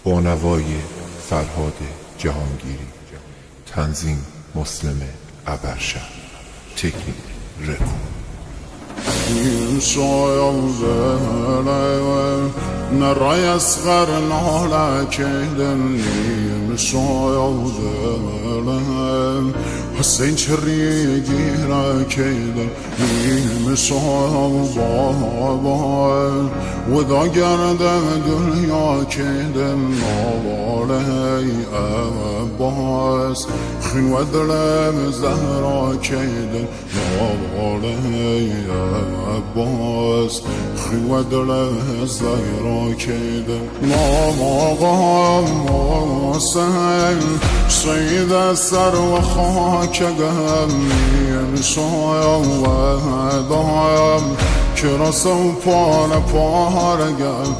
با نوای فرهاد جهانگیری. تنظیم مسلم ابرشر. تکنیک رکورد. نرى يصغر نهلك دني مشايد حسين شريقي راكيد مشايد وذا قرد دنيا كيد نوالي أباس خن وذلم زهرا كيد نوالي أباس خن وذلم زهرا كيد ما سهل سيد السر وخاك قلبي شايا وهدايا كرسو بالا بارقل